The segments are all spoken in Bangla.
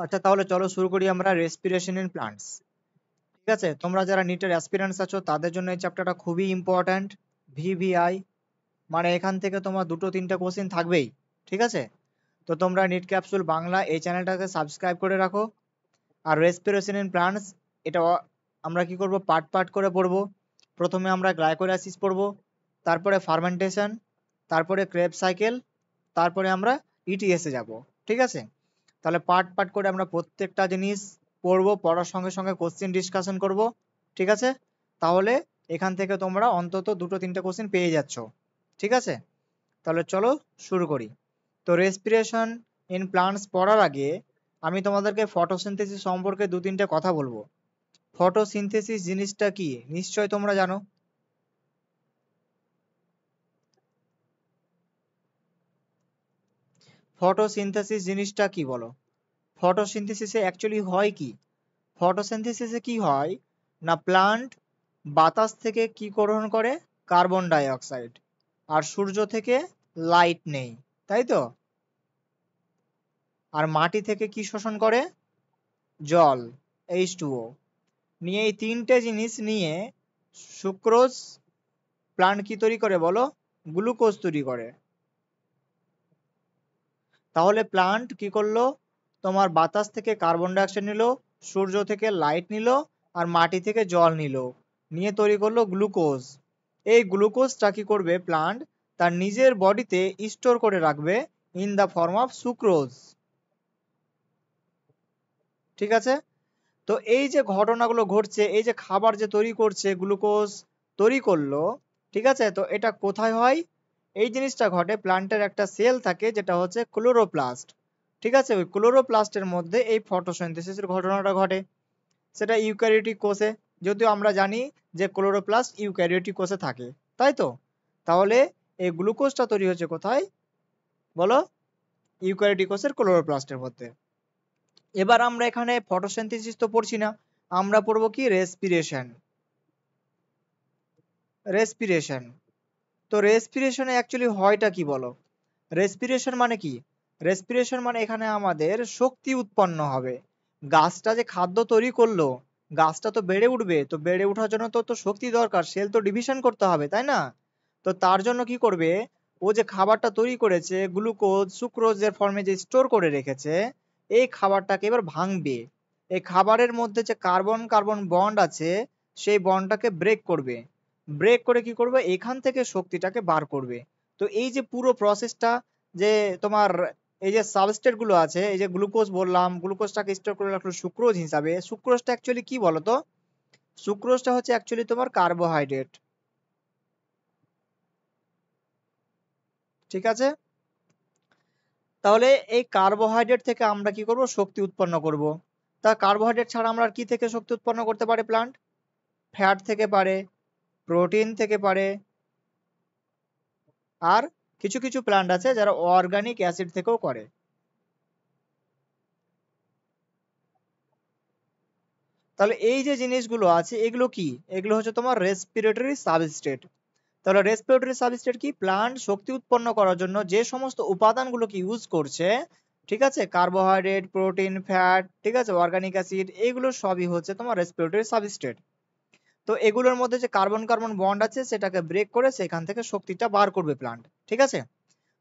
আচ্ছা, তাহলে চলো শুরু করি আমরা রেসপিরেশন ইন প্লান্টস। ঠিক আছে, তোমরা যারা নিটের অ্যাসপিরেন্টস আছো তাদের জন্য এই চ্যাপ্টারটা খুবই ইম্পর্ট্যান্ট। ভিভিআই মানে এখান থেকে তোমার দুটো তিনটা কোশ্চেন থাকবেই। ঠিক আছে, তো তোমরা নিট ক্যাপসুল বাংলা এই চ্যানেলটাকে সাবস্ক্রাইব করে রাখো। আর রেসপিরেশন ইন প্লান্টস এটা আমরা কি করব, পার্ট পার্ট করে পড়বো। প্রথমে আমরা গ্লাইকোলাইসিস পড়বো, তারপরে ফার্মেন্টেশন, তারপরে ক্রেব সাইকেল, তারপরে আমরা ইটিএসে যাব। ঠিক আছে, তাহলে পার্ট পার্ট করে আমরা প্রত্যেকটা জিনিস পড়বো, পড়ার সঙ্গে সঙ্গে কোশ্চেন ডিসকাশন করব। ঠিক আছে, তাহলে এখান থেকে তোমরা অন্তত দুটো তিনটে কোশ্চেন পেয়ে যাচ্ছ। ঠিক আছে, তাহলে চলো শুরু করি। তো রেসপিরেশন ইন প্লান্টস পড়ার আগে আমি তোমাদেরকে ফটোসিনথেসিস সম্পর্কে দু তিনটে কথা বলবো। ফটোসিনথেসিস জিনিসটা কি নিশ্চয় তোমরা জানো। ফটোসিনথেসিস জিনিসটা কি বলো? ফটোসিনথেসিসে অ্যাকচুয়ালি হয় কি? ফটোসিনথেসিসে কি হয় না, প্লান্ট বাতাস থেকে কি গ্রহণ করে? Carbon die oxide. আর সূর্য থেকে লাইট নেই, তাই তো? আর মাটি থেকে কি শোষণ করে? জল, H2O। নিয়ে এই তিনটে জিনিস নিয়ে সুক্রোজ প্লান্ট কি তৈরি করে বলো? গ্লুকোজ তৈরি করে। তাহলে প্লান্ট কি করলো? তোমার বাতাস থেকে কার্বন ডাই অক্সাইড নিল, সূর্য থেকে লাইট নিল, আর মাটি থেকে জল নিল, নিয়ে তৈরি করলো গ্লুকোজ। এই গ্লুকোজটা কি করবে প্লান্ট? তার নিজের বডিতে স্টোর করে রাখবে in the form of sucrose. ঠিক আছে, তো এই যে ঘটনাগুলো ঘটছে, এই যে খাবার যে তৈরি করছে, গ্লুকোজ তৈরি করলো, ঠিক আছে, তো এটা কোথায় হয়? এই জিনিসটা ঘটে প্লান্টের একটা সেল থাকে যেটা হচ্ছে ক্লোরোপ্লাস্ট। ঠিক আছে, ওই ক্লোরোপ্লাস্টের মধ্যে এই ফটোসিনথেসিসের ঘটনাটা ঘটে। সেটা ইউক্যারিওটিক কোষে, যদিও আমরা জানি যে ক্লোরোপ্লাস্ট ইউক্যারিওটিক কোষে থাকে, তাই তো? তাহলে এই গ্লুকোজটা তৈরি হচ্ছে কোথায় বলো? ইউক্যারিওটিক কোষের ক্লোরোপ্লাস্টের মধ্যে। এবার আমরা এখানে ফটোসিনথেসিস তো পড়ছি না, আমরা পড়বো কি? রেসপিরেশন। রেসপিরেশন, তো রেসপিরেশনে অ্যাকচুয়ালি হয়টা কি বলো? রেসপিরেশন মানে কি? রেসপিরেশন মানে এখানে আমাদের শক্তি উৎপন্ন হবে। গাছটা যে খাদ্য তৈরি করলো, গাছটা তো বেড়ে উঠবে, তো বেড়ে ওঠার জন্য তো শক্তি দরকার, সেল তো ডিভিশন করতে হবে, তাই না? তো তার জন্য কি করবে? ও যে খাবারটা তৈরি করেছে, গ্লুকোজ সুক্রোজের ফর্মে যে স্টোর করে রেখেছে, এই খাবারটাকে এবার ভাঙবে। এই খাবারের মধ্যে যে কার্বন কার্বন বন্ড আছে, সেই বন্ডটাকে ব্রেক করবে। ব্রেক করে কি করবে? এখান থেকে শক্তিটাকে বার করবে। তো এই যে পুরো প্রসেসটা, যে তোমার এই যে সাবস্ট্রেট গুলো আছে, এই যে গ্লুকোজ বললাম, গ্লুকোজটাকে স্টোর করে রাখলো সুক্রোজ হিসাবে। সুক্রোজটা অ্যাকচুয়ালি কি বলতো? সুক্রোজটা হচ্ছে অ্যাকচুয়ালি তোমার কার্বোহাইড্রেট। ঠিক আছে, তাহলে এই কার্বোহাইড্রেট থেকে আমরা কি করব? শক্তি উৎপন্ন করব। তা কার্বোহাইড্রেট ছাড়া আমরা আর কি থেকে শক্তি উৎপন্ন করতে পারে প্লান্ট? ফ্যাট থেকে পারে, প্রোটিন থেকে পারে, আর কিছু কিছু প্লান্ট আছে যারা অর্গানিক অ্যাসিড থেকেও করে। তাহলে এই যে জিনিসগুলো আছে এগুলো কি? এগুলো হচ্ছে তোমার রেসপিরেটরি সাবস্ট্রেট। তাহলে রেসপিরেটরি সাবস্ট্রেট কি? প্লান্ট শক্তি উৎপন্ন করার জন্য যে সমস্ত উপাদানগুলোকে ইউজ করছে, ঠিক আছে, কার্বোহাইড্রেট, প্রোটিন, ফ্যাট, ঠিক আছে, অর্গানিক অ্যাসিড, এগুলো সবই হচ্ছে তোমার রেসপিরেটরি সাবস্ট্রেট। তো এগুলোর মধ্যে যে কার্বন কার্বন বন্ড আছে সেটাকে ব্রেক করে সেখান থেকে শক্তিটা বার করবে প্লান্ট। ঠিক আছে,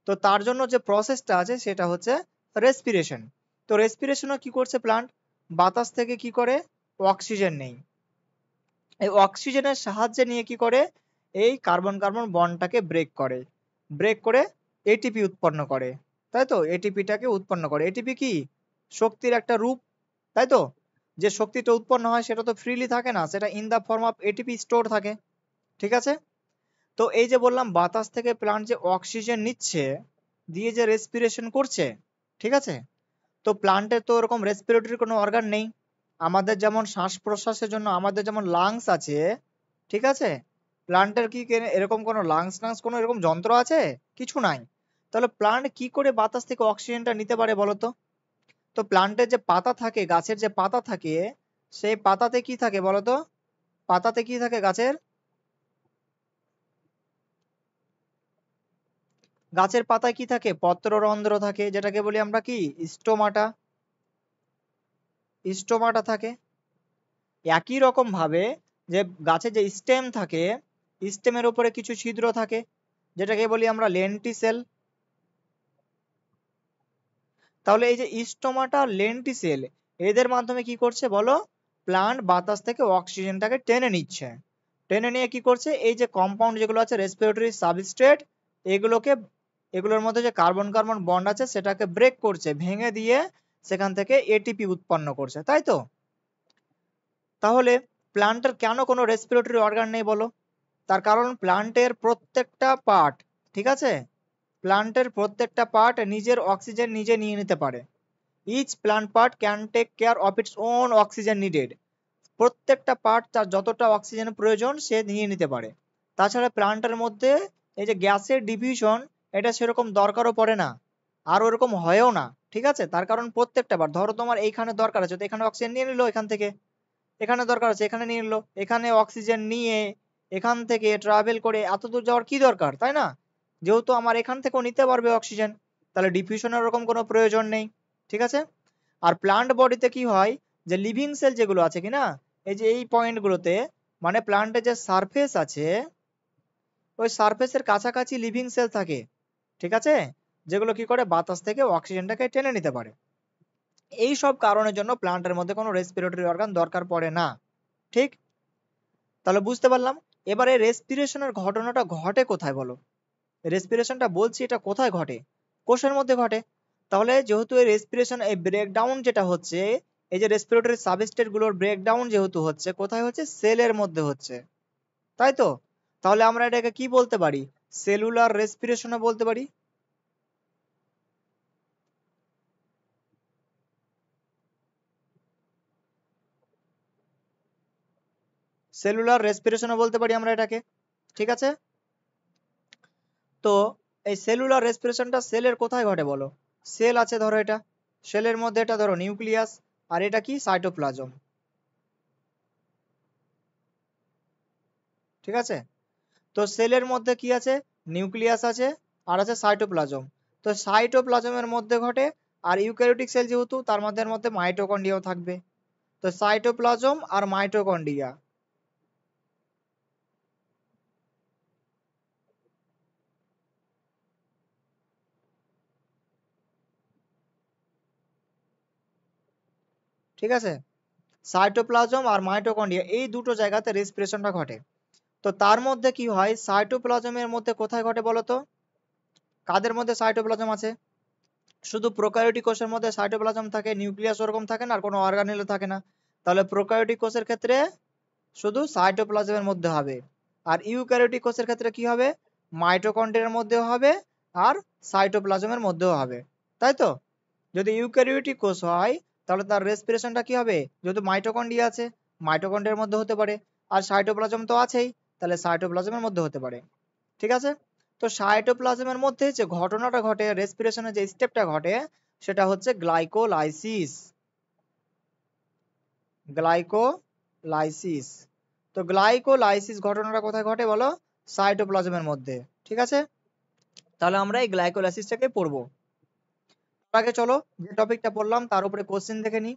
তো তার জন্য যে প্রসেসটা আছে সেটা হচ্ছে রেসপিরেশন। তো রেসপিরেশনও কি করছে প্লান্ট? বাতাস থেকে কি করে? অক্সিজেন নেই, এই অক্সিজেনের সাহায্যে নিয়ে কি করে? এই কার্বন কার্বন বন্ডটাকে ব্রেক করে। ব্রেক করে এটিপি উৎপন্ন করে, তাই তো? এটিপিটাকে উৎপন্ন করে। এটিপি কি? শক্তির একটা রূপ, তাই তো? যে শক্তিটা উৎপন্ন হয় সেটা তো ফ্রিলি থাকে না, সেটা in the form of ATP store থাকে। ঠিক আছে, তো এই যে বললাম বাতাস থেকে প্লান্ট যে অক্সিজেন নিচ্ছে, দিয়ে যে রেসপিরেশন করছে, ঠিক আছে, তো প্লান্টের তো ওরকম রেসপিরেটরি কোনো অর্গান নেই। আমাদের যেমন শ্বাস প্রশ্বাসের জন্য আমাদের যেমন লাংস আছে, ঠিক আছে, প্লান্টের কি এরকম কোনো লাংস টাংস কোনো এরকম যন্ত্র আছে? কিছু নাই। তাহলে প্লান্ট কি করে বাতাস থেকে অক্সিজেনটা নিতে পারে বলতো? তো প্লান্টের যে পাতা থাকে, গাছের যে পাতা থাকে, সেই পাতাতে কি থাকে বলতো? পাতাতে কি থাকে গাছের? গাছের পাতায় কি থাকে? পত্ররন্ধ্র থাকে, যেটাকে বলি আমরা কি? স্টোমাটা। স্টোমাটা থাকে। একই রকম ভাবে যে গাছে যে স্টেম থাকে, স্টেমের উপরে কিছু ছিদ্র থাকে, যেটাকে বলি আমরা লেন্টিসেল। তাহলে এই যে স্টোমাটা, লেন্টিসেল, এদের মাধ্যমে কি করছে বলো? প্লান্ট বাতাস থেকে অক্সিজেনটাকে টেনে নিচ্ছে। টেনে নিয়ে কি করছে? এই যে কম্পাউন্ড যেগুলো আছে, রেসপিরেটরি সাবস্ট্রেট, এগুলোকে, এগুলোর মধ্যে যে কার্বন কার্বন বন্ড আছে সেটাকে ব্রেক করছে, ভেঙে দিয়ে সেখান থেকে এটিপি উৎপন্ন করছে, তাই তো? তাহলে প্লান্টের কেন কোনো রেসপিরেটরি অর্গান নেই বলো? তার কারণ প্লান্টের প্রত্যেকটা পার্ট, ঠিক আছে, প্লান্টের প্রত্যেকটা পার্ট নিজের অক্সিজেন নিজে নিয়ে নিতে পারে। Each plant part can take care of its own oxygen needed. প্রত্যেকটা পার্ট তার যতটা অক্সিজেনের প্রয়োজন সে নিয়ে নিতে পারে। তাছাড়া প্লান্টের মধ্যে এই যে গ্যাসের ডিফিউশন, এটা সেরকম দরকারও পড়ে না, আর ওরকম হয়ও না, ঠিক আছে? তার কারণ প্রত্যেকটা বার, ধরো তোমার এইখানে দরকার আছে তো এখানে অক্সিজেন নিয়ে নিলো এখান থেকে, এখানে দরকার আছে এখানে নিয়ে নিলো, এখানে অক্সিজেন নিয়ে এখান থেকে ট্রাভেল করে এত দূর যাওয়ার কি দরকার, তাই না? যেহেতু আমার এখান থেকেও নিতে পারবে অক্সিজেন, তাহলে ডিফিউশনের ওরকম কোনো প্রয়োজন নেই, ঠিক আছে? আর প্লান্ট বডিতে কি হয়, যে লিভিং সেল যেগুলো আছে কিনা, এই যে এই পয়েন্টগুলোতে, মানে প্লান্টের যে সারফেস আছে ওই সারফেসের কাছাকাছি লিভিং সেল থাকে, ঠিক আছে, যেগুলো কি করে বাতাস থেকে অক্সিজেনটাকে টেনে নিতে পারে। এই সব কারণের জন্য প্লান্টের মধ্যে কোনো রেসপিরেটরি অর্গান দরকার পড়ে না, ঠিক? তাহলে বুঝতে পারলাম। এবারে রেসপিরেশনের ঘটনাটা ঘটে কোথায় বলো? রেসপিরেশনটা বলছি এটা কোথায় ঘটে? কোষের মধ্যে ঘটে। তাহলে যেহেতু এই রেসপিরেশন, এই ব্রেকডাউন যেটা হচ্ছে, এই যে রেসপিরেটরি সাবস্ট্রেট গুলোর ব্রেকডাউন যেহেতু হচ্ছে, কোথায় হচ্ছে? সেলের মধ্যে হচ্ছে, তাই তো? তাহলে আমরা এটাকে কি বলতে পারি? সেলুলার রেসপিরেশনও বলতে পারি। সেলুলার রেসপিরেশনও বলতে পারি আমরা এটাকে, ঠিক আছে? তো এই সেলুলার রেসপিরেশনটা সেলের কোথায় ঘটে বলো? সেল আছে ধরো, এটা সেলের মধ্যে, এটা ধরো নিউক্লিয়াস, আর এটা কি? সাইটোপ্লাজম, ঠিক আছে? তো সেলের মধ্যে কি আছে? নিউক্লিয়াস আছে, আর আছে সাইটোপ্লাজম। তো সাইটোপ্লাজমের মধ্যে ঘটে, আর ইউক্যারিওটিক সেল যেহেতু, তার মধ্যে মাইটোকন্ড্রিয়াও থাকবে। তো সাইটোপ্লাজম আর মাইটোকন্ড্রিয়া, ঠিক আছে? সাইটোপ্লাজম আর মাইটোকন্ড্রিয়া এই দুটো জায়গাতে রেসপিরেশনটা ঘটে। তো তার মধ্যে কি হয়? সাইটোপ্লাজমের মধ্যে কোথায় ঘটে বলো তো? কাদের মধ্যে সাইটোপ্লাজম আছে? শুধু প্রোক্যারিওটিক কোষের মধ্যে সাইটোপ্লাজম থাকে, নিউক্লিয়াস ওরকম থাকে না, আর কোনো অর্গানেলও থাকে না। তাহলে প্রোক্যারিওটিক কোষের ক্ষেত্রে শুধু সাইটোপ্লাজমের মধ্যে হবে। আর ইউক্যারিওটিক কোষের ক্ষেত্রে কি হবে? মাইটোকন্ড্রিয়ার মধ্যেও হবে, আর সাইটোপ্লাজমের মধ্যেও হবে, তাই তো? যদি ইউক্যারিওটিক কোষ হয় তাহলে তার রেসপিরেশনটা কি হবে? যেহেতু মাইটোকন্ড্রিয়া আছে, মাইটোকন্ড্রিয়ার মধ্যে হতে পারে, আর সাইটোপ্লাজম তো আছেই, তাহলে সাইটোপ্লাজমের মধ্যে হতে পারে, ঠিক আছে? তো সাইটোপ্লাজমের মধ্যে যে ঘটনাটা ঘটে, রেসপিরেশনের যে স্টেপটা ঘটে, সেটা হচ্ছে গ্লাইকোলাইসিস। গ্লাইকোলাইসিস। তো গ্লাইকোলাইসিস ঘটনাটা কোথায় ঘটে বলো? সাইটোপ্লাজমের মধ্যে, ঠিক আছে? তাহলে আমরা এই গ্লাইকোলাইসিসটাকে পড়বো। তার আগে চলো যে টপিকটা পড়লাম তার উপরে কোশ্চেন দেখে নিই।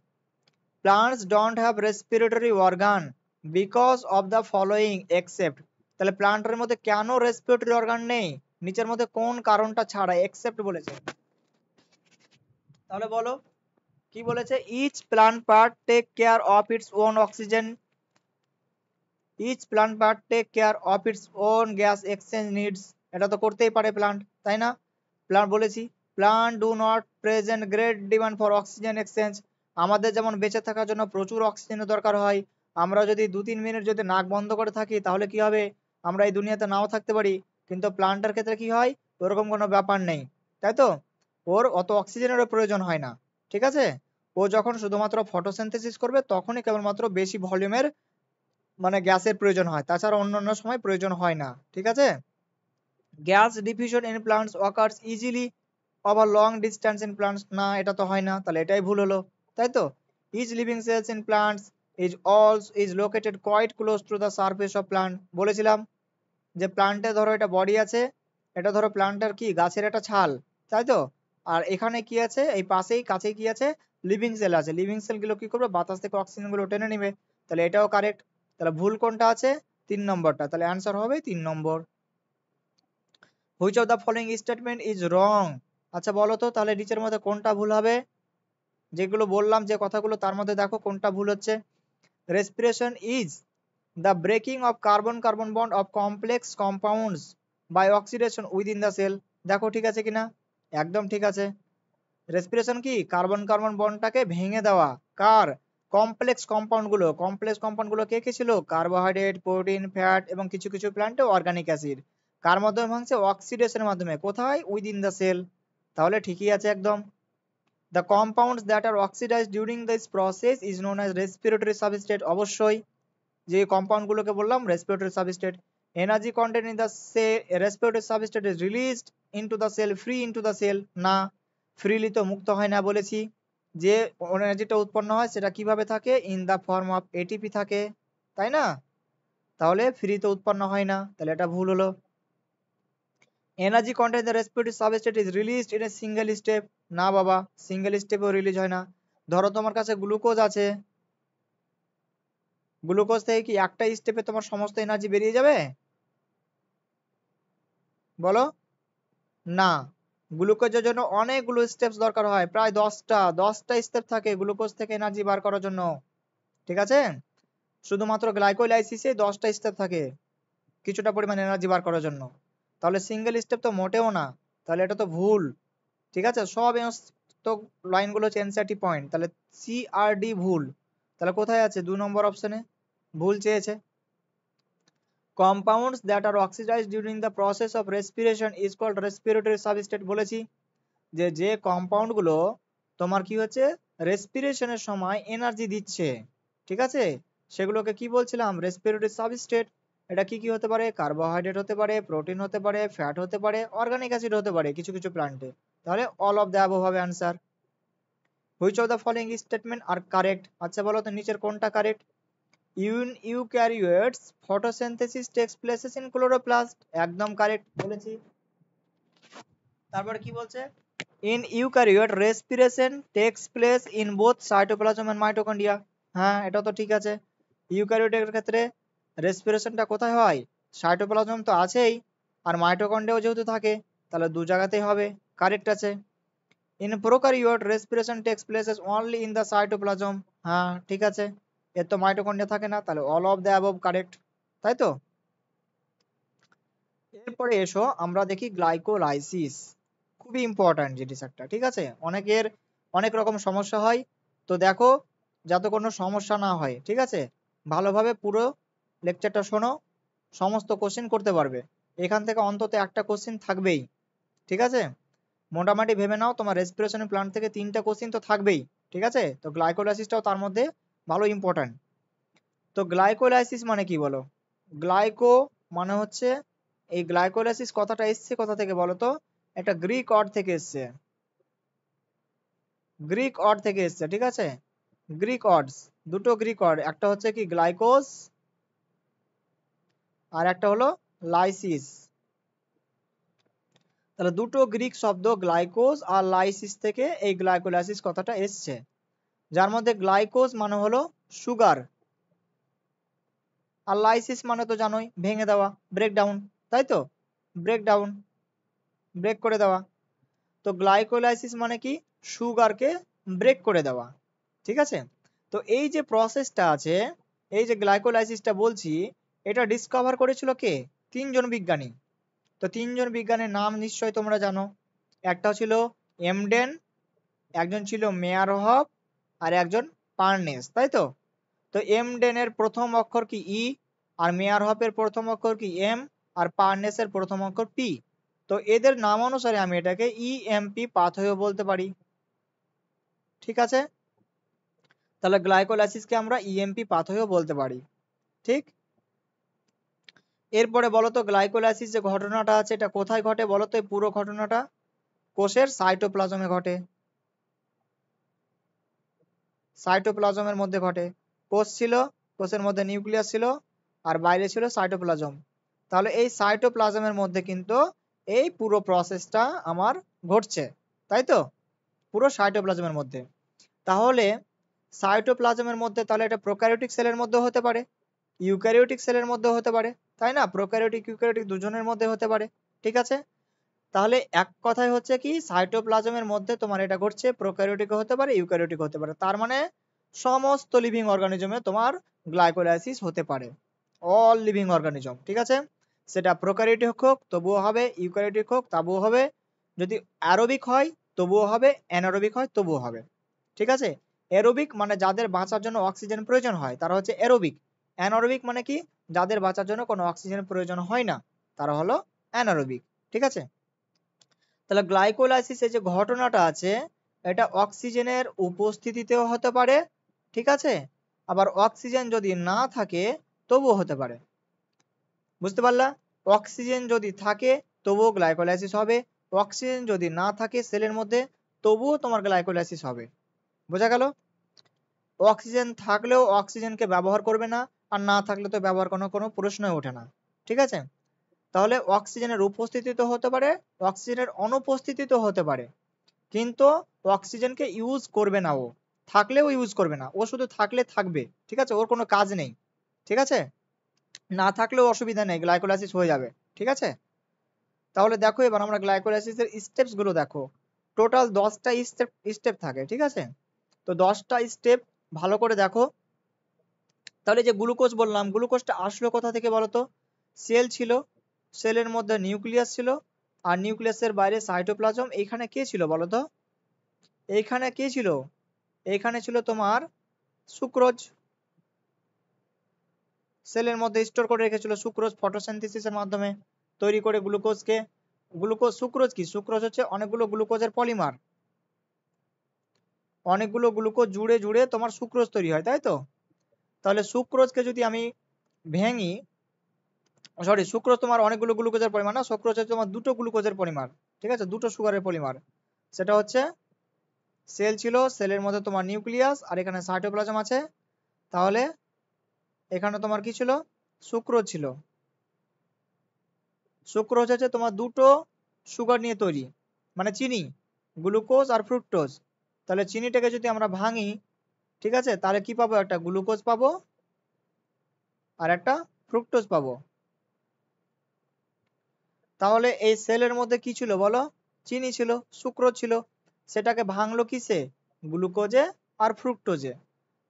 Plants don't have respiratory organ because of the following except. তাহলে প্লান্টের মধ্যে কেন রেসপিরেটরি অর্গান নেই? নিচের মধ্যে কোন কারণটা ছাড়া এক্সেপ্ট বলেছে? তাহলে বলো কি বলেছে? Each plant part take care of its own oxygen, each plant part take care of its own gas exchange needs. এটা তো করতেই পারে প্লান্ট, তাই না? প্লান্ট বলেছি, plant do not present great demand for oxygen exchange. আমাদের যেমন বেঁচে থাকার জন্য প্রচুর অক্সিজেনের দরকার হয়, আমরা যদি 2-3 মিনিট যদি নাক বন্ধ করে থাকি তাহলে কি হবে? আমরা এই দুনিয়াতে নাও থাকতে পারি। কিন্তু প্লান্টের ক্ষেত্রে কি হয়? ওরকম কোনো ব্যাপার নেই, তাই তো? ওর অত অক্সিজেনেরও প্রয়োজন হয় না, ঠিক আছে? ও যখন শুধুমাত্র ফটোসিনথেসিস করবে তখনই কেবলমাত্র বেশি ভলিউমের মানে গ্যাসের প্রয়োজন হয়, তাছাড়া অন্যান্য সময় প্রয়োজন হয় না, ঠিক আছে? Gas diffusion in plants occurs easily over long distance in plants, না এটা তো হয় না, তাহলে এটাই ভুল হলো, তাই তো? each living cells in plants is located quite close to the surface of plant। বলেছিলাম যে প্লান্টে ধরো এটা বডি আছে, এটা ধরো প্লান্টের কি গাছের একটা ছাল, তাই তো? আর এখানে কি আছে, এই পাশেই কাছেই কি আছে, লিভিং সেল আছে। লিভিং সেল গুলো কি করবে, বাতাস থেকে অক্সিজেন গুলো টেনে নিবে। তাহলে এটাও কারেক্ট। তাহলে ভুল কোনটা আছে, 3 নম্বরটা। তাহলে অ্যান্সার হবে 3 নম্বর। Which of the following statement is wrong? আচ্ছা বলো তো তাহলে নিচের মধ্যে কোনটা ভুল হবে? যেগুলো বললাম যে কথাগুলো তার মধ্যে দেখো কোনটা ভুল হচ্ছে। Respiration is the breaking of carbon carbon bond of complex compounds by oxidation within the cell. দেখো ঠিক আছে কিনা, একদম ঠিক আছে। রেসপিরেশন কি, কার্বন কার্বন বন্ডটাকে ভেঙে দেওয়া। কার? কমপ্লেক্স কম্পাউন্ড গুলো। কমপ্লেক্স কম্পাউন্ড গুলো কে কে ছিল? কার্বোহাইড্রেট, প্রোটিন, ফ্যাট এবং কিছু কিছু প্ল্যান্টে অর্গানিক অ্যাসিড। কার মাধ্যমে ভাঙছে? অক্সিডেশনের মাধ্যমে। কোথায়? Within the cell. তাহলে ঠিকই আছে একদম। The compounds that are oxidized during this process is known as respiratory substrate। অবশ্যই, যে কম্পাউন্ড গুলোকে বললাম respiratory substrate. Energy content in the cell respiratory substrate is released into the cell, free into the cell. না, ফ্রিলি তো মুক্ত হয় না বলেছি। যে এনার্জিটা উৎপন্ন হয় সেটা কিভাবে থাকে? In the form of ATP থাকে, তাই না? তাহলে ফ্রি তো উৎপন্ন হয় না, তাহলে এটা ভুল হলো। Energy content the respiratory substrate is released in a single step. না বাবা, সিঙ্গেল স্টেপেও রিলিজ হয় না। ধরো তোমার কাছে গ্লুকোজ আছে, গ্লুকোজ থেকে কি একটা স্টেপে তোমার সমস্ত এনার্জি বেরিয়ে যাবে? বলো না, গ্লুকোজের জন্য অনেকগুলো স্টেপস দরকার হয়, প্রায় 10টা স্টেপ থাকে গ্লুকোজ থেকে এনার্জি বার করার জন্য। ঠিক আছে, শুধুমাত্র গ্লাইকোলাইসিসে 10টা স্টেপ থাকে কিছুটা পরিমাণ এনার্জি বার করার জন্য। তাহলে সিঙ্গেল স্টেপ তো মোটেও না, তাহলে এটা তো ভুল। ঠিক আছে, সব তো লাইনগুলো হচ্ছে এনসিইআরটি পয়েন্ট, তাহলে সি আর ডি ভুল। তাহলে কোথায় আছে? 2 নম্বর অপশনে ভুল চেয়েছে। Compounds that are oxidized during the process of respiration is called respiratory substrate বলেছি। যে কম্পাউন্ড গুলো তোমার কি হচ্ছে, রেসপিরেশনের সময় এনার্জি দিচ্ছে, ঠিক আছে, সেগুলোকে কি বলছিলাম? Respiratory substrate. এটা কি কি হতে পারে? কার্বোহাইড্রেট হতে পারে, প্রোটিন হতে পারে, ফ্যাট হতে পারে, অর্গানিক অ্যাসিড হতে পারে কিছু কিছু প্ল্যান্টে। তাহলে অল অফ দ্য অ্যাবভ হবে answer. Which of the following statement are correct? আচ্ছা বলো তো নিচের কোনটা correct? In eukaryotes, photosynthesis takes places in chloroplast। একদম কারেক্ট বলেছি। তারপরে কি বলছে? In eukaryote, respiration takes place in both cytoplasm and mitochondria। হ্যাঁ, এটা তো ঠিক আছে। ইউক্যারিওটের ক্ষেত্রে রেসপিরেশনটা কোথায় হয়? সাইটোপ্লাজম তো আছেই, আর মাইটোকন্ড্রিয়াও যেহেতু থাকে, তাহলে দু জায়গাতেই হবে। কারেক্ট আছে। In prokaryote, respiration takes places only in the cytoplasm। হ্যাঁ ঠিক আছে, এর তো মাইটোকন্ড্রিয়া থাকে না, তাহলে all of the above correct, তাই তো। এরপরে এসো আমরা দেখি গ্লাইকোলাইসিস। খুবই ইম্পর্ট্যান্ট জিনিস একটা, ঠিক আছে। অনেকের অনেক রকম সমস্যা হয়, তো দেখো যাতে কোনো সমস্যা না হয়, ঠিক আছে, ভালোভাবে পুরো লেকচারটা শোনো, সমস্ত কোশ্চেন করতে পারবে। এখান থেকে অন্তত একটা কোশ্চেন থাকবেই, ঠিক আছে। মোটামুটি ভেবে নাও তোমার রেসপিরেশন প্ল্যান্ট থেকে 3টা কোশ্চেন তো থাকবেই, ঠিক আছে। তো গ্লাইকোলাইসিসটাও তার মধ্যে ভালো ইম্পর্ট্যান্ট। তো গ্লাইকোলাইসিস মানে কি বলো? গ্লাইকো মানে হচ্ছে, এই গ্লাইকোলাইসিস কথাটা এসছে কোথা থেকে বলো তো? একটা গ্রিক ওয়ার্ড থেকে এসছে, গ্রিক ওয়ার্ড থেকে এসছে, ঠিক আছে। গ্রিক ওয়ার্ডস, দুটো গ্রিক ওয়ার্ড, একটা হচ্ছে কি গ্লাইকোস, আর একটা হলো লাইসিস। তাহলে দুটো গ্রিক শব্দ গ্লাইকোস আর লাইসিস থেকে এই গ্লাইকোলাইসিস কথাটা এসছে, যার মধ্যে গ্লাইকোজ মানে হলো সুগার, আর লাইসিস মানে তো জানোই ভেঙে দেওয়া, ব্রেকডাউন, তাই তো, ব্রেকডাউন, ব্রেক করে দেওয়া। তো গ্লাইকোলাইসিস মানে কি? সুগারকে ব্রেক করে দেওয়া, ঠিক আছে। তো এই যে প্রসেসটা আছে, এই যে গ্লাইকোলাইসিসটা বলছি, এটা ডিসকভার করেছিল কে? 3জন বিজ্ঞানী। তো 3জন বিজ্ঞানীর নাম নিশ্চয়ই তোমরা জানো। একটা ছিল এমডেন, একজন ছিল মেয়ারহফ, আর একজন পার্নেস, তাই তো। তো এমডেনের প্রথম অক্ষর কি ই, আর মেয়ারহফের প্রথম অক্ষর কি এম, আর পার্নেসের প্রথম অক্ষর পি। তো এদের নাম অনুসারে আমি এটাকে ইএমপি পাথওয়ে বলতে পারি, ঠিক আছে। তাহলে গ্লাইকোলাইসিসকে আমরা ইএমপি পাথওয়ে বলতে পারি, ঠিক। এরপরে বলো তো গ্লাইকোলাইসিস যে ঘটনাটা আছে এটা কোথায় ঘটে বলো তো? এই পুরো ঘটনাটা কোষের সাইটোপ্লাজমে ঘটে, সাইটোপ্লাজমের মধ্যে ঘটে। কোষ ছিল, কোষের মধ্যে নিউক্লিয়াস ছিল, আর বাইরে ছিল সাইটোপ্লাজম। তাহলে এই সাইটোপ্লাজমের মধ্যে কিন্তু এই পুরো প্রসেসটা আমার ঘটছে, তাই তো, পুরো সাইটোপ্লাজমের মধ্যে। তাহলে সাইটোপ্লাজমের মধ্যে তাহলে এটা প্রোক্যারিওটিক সেলের মধ্যে হতে পারে, ইউক্যারিওটিক সেলের মধ্যে হতে পারে, তাই না? প্রোক্যারিওটিক ইউক্যারিওটিক দুজনের মধ্যে হতে পারে, ঠিক আছে? তাহলে এক কথায় হচ্ছে কি, সাইটোপ্লাজমের মধ্যে তোমার এটা ঘটছে, প্রোক্যারিওটিক হতে পারে, ইউক্যারিওটিক হতে পারে। তার মানে সমস্ত লিভিং অর্গানিজমে তোমার গ্লাইকোলাইসিস হতে পারে, অল লিভিং অর্গানিজম, ঠিক আছে? সেটা প্রোক্যারিওটিক হোক তবুও হবে, ইউক্যারিওটিক হোক তবুও হবে, যদি অ্যারোবিক হয় তবুও হবে, অ্যানারোবিক হয় তবুও হবে, ঠিক আছে? এরোবিক মানে যাদের বাঁচার জন্য অক্সিজেন প্রয়োজন হয় তারা হচ্ছে এরোবিক। অ্যানারোবিক মানে কি, যাদের বাঁচার জন্য কোনো অক্সিজেনের প্রয়োজন হয় না তারা হলো অ্যানারোবিক, ঠিক আছে? তাহলে গ্লাইকোলাইসিসের যে ঘটনাটা আছে এটা অক্সিজেনের উপস্থিতিতেও হতে পারে, ঠিক আছে? আবার অক্সিজেন যদি না থাকে তবুও হতে পারে, বুঝতে পারলা? অক্সিজেন যদি থাকে তবুও গ্লাইকোলাইসিস হবে, অক্সিজেন যদি না থাকে সেলের মধ্যে তবুও তোমার গ্লাইকোলাইসিস হবে, বোঝা গেল? অক্সিজেন থাকলেও অক্সিজেনকে ব্যবহার করবে না, আর না থাকলে তো ব্যবহার কোনো প্রশ্নই ওঠে না, ঠিক আছে? তাহলে অক্সিজেনের উপস্থিতিতে হতে পারে, অক্সিজেনের অনুপস্থিতিতে হতে পারে, কিন্তু অক্সিজেনকে ইউজ করবে না, ও থাকলেও ইউজ করবে না, ও শুধু থাকলে থাকবে, ঠিক আছে? ওর কোনো কাজ নেই, ঠিক আছে? না থাকলেও অসুবিধা নেই, গ্লাইকোলাইসিস হয়ে যাবে, ঠিক আছে? তাহলে দেখো এবার আমরা গ্লাইকোলাইসিসের স্টেপস গুলো দেখো। টোটাল 10টা স্টেপ থাকে, ঠিক আছে? তো 10টা স্টেপ ভালো করে দেখো। তাহলে যে গ্লুকোজ বললাম, গ্লুকোজটা আসলো কোথা থেকে বলতো? সেল ছিল, সেলের মধ্যে নিউক্লিয়াস ছিল, আর নিউক্লিয়াসের বাইরে সাইটোপ্লাজম। এইখানে কে ছিল বলতো? এইখানে কে ছিল? এইখানে ছিল তোমার সুক্রোজ। সেলের মধ্যে স্টোর করে রেখেছিল সুক্রোজ, ফটোসিনথেসিসের মাধ্যমে তৈরি করে গ্লুকোজকে। সুক্রোজ কি? সুক্রোজ হচ্ছে অনেকগুলো গ্লুকোজের পলিমার, অনেকগুলো গ্লুকোজ জুড়ে জুড়ে তোমার সুক্রোজ তৈরি হয়, তাই তো? তাহলে সুক্রোজকে যদি আমি ভেঙি, সরি, সুক্রোজ তোমার অনেকগুলো গ্লুকোজের পরিমাণ না, সুক্রোজ হচ্ছে তোমার দুটো গ্লুকোজের পলিমার, ঠিক আছে? দুটো সুগারের পলিমার। সেটা হচ্ছে সেল ছিল, সেলের মধ্যে তোমার নিউক্লিয়াস, আর এখানে সাইটোপ্লাজম আছে। তাহলে এখানে তোমার কি ছিল? সুক্রোজ ছিল। সুক্রোজ হচ্ছে তোমার দুটো সুগার নিয়ে তৈরি, মানে চিনি, গ্লুকোজ আর ফ্রুক্টোজ। তাহলে চিনিটাকে যদি আমরা ভাঙি, ঠিক আছে, তাহলে কি পাবো? একটা গ্লুকোজ পাবো আর একটা ফ্রুক্টোজ পাবো। তাহলে এই সেলের মধ্যে কি ছিল বলো? চিনি ছিল, সুক্রোজ ছিল। সেটাকে ভাঙলো কিসে? গ্লুকোজে আর ফ্রুক্টোজে।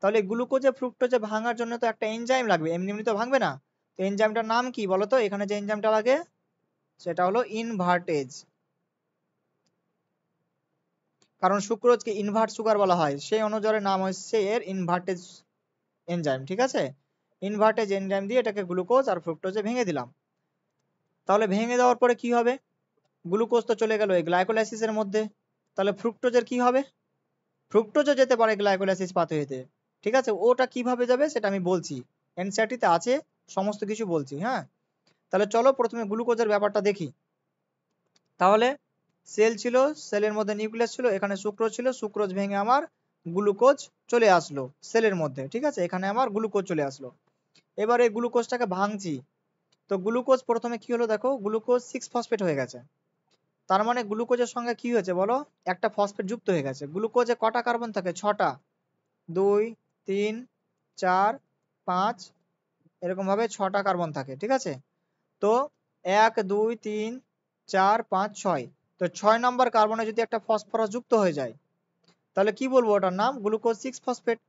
তাহলে গ্লুকোজে ফ্রুক্টোজে ভাঙার জন্য তো একটা এনজাইম লাগবে, এমনি এমনি তো ভাঙবে না। তো এনজাইমটার নাম কি বলতো? এখানে যে এনজাইমটা লাগে সেটা হলো ইনভার্টেজ। কারণ সুক্রোজকে ইনভার্ট সুগার বলা হয়, সেই অনুযায়ী নাম হচ্ছে এর ইনভার্টেজ এনজাইম, ঠিক আছে? ইনভার্টেজ এনজাইম দিয়ে এটাকে গ্লুকোজ আর ফ্রুক্টোজে ভেঙে দিলাম। তাহলে ভেঙে দেওয়ার পরে কি হবে? গ্লুকোজ তো চলে গেল এই গ্লাইকোলাইসিসের মধ্যে। তাহলে ফ্রুক্টোজের কি হবে? ফ্রুক্টোজও যেতে পারে গ্লাইকোলাইসিস পাথওয়েতে, ঠিক আছে? ওটা কিভাবে যাবে সেটা আমি বলছি, এনসিইআরটি তে আছে, সমস্ত কিছু বলছি, হ্যাঁ? তাহলে চলো প্রথমে গ্লুকোজের ব্যাপারটা দেখি। তাহলে সেল ছিল, সেলের মধ্যে নিউক্লিয়াস ছিল, এখানে সুক্রোজ ছিল, সুক্রোজ ভেঙে আমার গ্লুকোজ চলে আসলো সেলের মধ্যে, ঠিক আছে? এখানে আমার গ্লুকোজ চলে আসলো। এবার এই গ্লুকোজটাকে ভাঙছি। তো গ্লুকোজ প্রথমে কি হলো দেখো, গ্লুকোজ 6 ফসফেট হয়ে গেছে। তার মানে গ্লুকোজের সঙ্গে কি হয়েছে বলো? একটা ফসফেট যুক্ত হয়ে গেছে। গ্লুকোজে কটা কার্বন থাকে? 6টা। 2 3 4 5, এরকম ভাবে 6টা কার্বন থাকে, ঠিক আছে? তো 1 2 3 4 5 6, তো 6 নম্বর কার্বনে যদি একটা ফসফরাস যুক্ত হয়ে যায় তাহলে কি বলবো? ওটার নাম গ্লুকোজ 6 ফসফেট।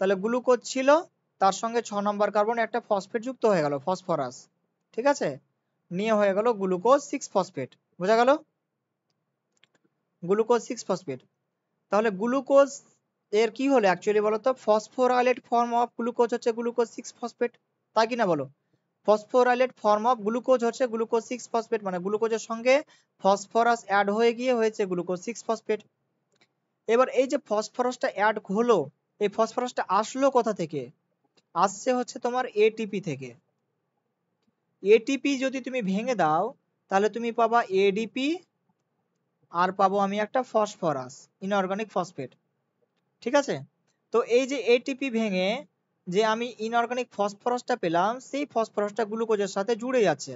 তাহলে গ্লুকোজ ছিল, তার সঙ্গে 6 নম্বর কার্বনে একটা ফসফেট যুক্ত হয়ে গেল, ফসফরাস, ঠিক আছে? নিয়ে হয়ে গেল গ্লুকোজ 6 ফসফেট। বোঝা গেল? Glucose 6 phosphate. তাহলে গ্লুকোজ এর কি হলো অ্যাকচুয়ালি বলো তো? ফসফোরাইলেট ফর্ম অফ গ্লুকোজ হচ্ছে গ্লুকোজ 6 ফসফেট, তাই কি না বলো? ফসফোরাইলেট ফর্ম অফ গ্লুকোজ হচ্ছে গ্লুকোজ 6 ফসফেট, মানে গ্লুকোজের সঙ্গে ফসফরাস অ্যাড হয়ে গিয়ে হয়েছে গ্লুকোজ 6 ফসফেট। এবার এই যে ফসফরাসটা অ্যাড হলো, এই ফসফরাসটা আসলো কোথা থেকে? আসছে হচ্ছে তোমার এটিপি থেকে। এটিপি যদি তুমি ভেঙে দাও তাহলে তুমি পাবা এডিপি, আর পাবো আমি একটা ফসফরাস, ইনঅর্গানিক ফসফেট, ঠিক আছে? তো এই যে এটিপি ভেঙে যে আমি ইনঅর্গানিক ফসফরাসটা পেলাম, সেই ফসফরাসটা গ্লুকোজের সাথে জুড়ে যাচ্ছে,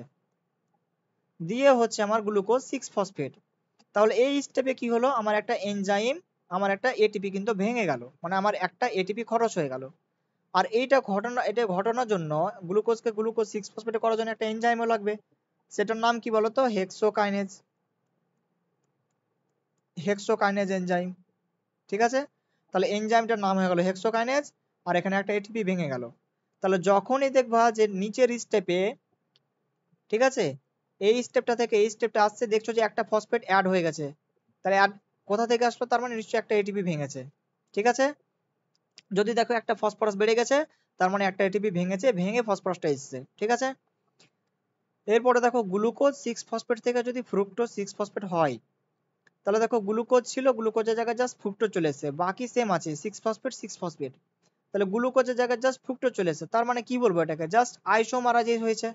দিয়ে হচ্ছে আমার গ্লুকোজ 6 ফসফেট। তাহলে এই স্টেপে কি হলো, আমার একটা এনজাইম, আমার একটা এটিপি কিন্তু ভেঙে গেল, মানে আমার একটা এটিপি খরচ হয়ে গেল। আর এটা ঘটানোর জন্য গ্লুকোজকে গ্লুকোজ 6 ফসফেটে করার জন্য একটা এনজাইমও লাগবে, সেটার নাম কি বলতো, হেক্সোকাইনেজ এনজাইম। ঠিক আছে, তাহলে এনজাইমটার নাম হয়ে গেল হেক্সোকাইনেজ, আর এখানে একটা এটিপি ভেঙে গেল। তাহলে যখনই দেখবা যে নিচের স্টেপে, ঠিক আছে, এই স্টেপটা থেকে এই স্টেপটা আসছে, দেখছো যে একটা ফসফেট অ্যাড হয়ে গেছে, তাহলে অ্যাড কোথা থেকে আসলো, তার মানে নিশ্চয়ই একটা এটিপি ভেঙেছে। ঠিক আছে, যদি দেখো একটা ফসফরাস বেড়ে গেছে, তার মানে একটা এটিপি ভেঙেছে, ভেঙে ফসফরাসটা এসেছে। ঠিক আছে, এরপরে দেখো গ্লুকোজ 6 ফসফেট থেকে যদি ফ্রুক্টোজ 6 ফসফেট হয়, তাহলে দেখো গ্লুকোজ ছিল, গ্লুকোজের জায়গায় জাস্ট ফ্রুক্টোজ চলে এসেছে, বাকি সেম আছে 6 ফসফেট 6 ফসফেট। তাহলে গ্লুকোজের জায়গায় জাস্ট ফ্রুক্টোজ চলে এসেছে, তার মানে কি বলবো, এটাকে জাস্ট আইসোমারাইজেশন হয়েছে।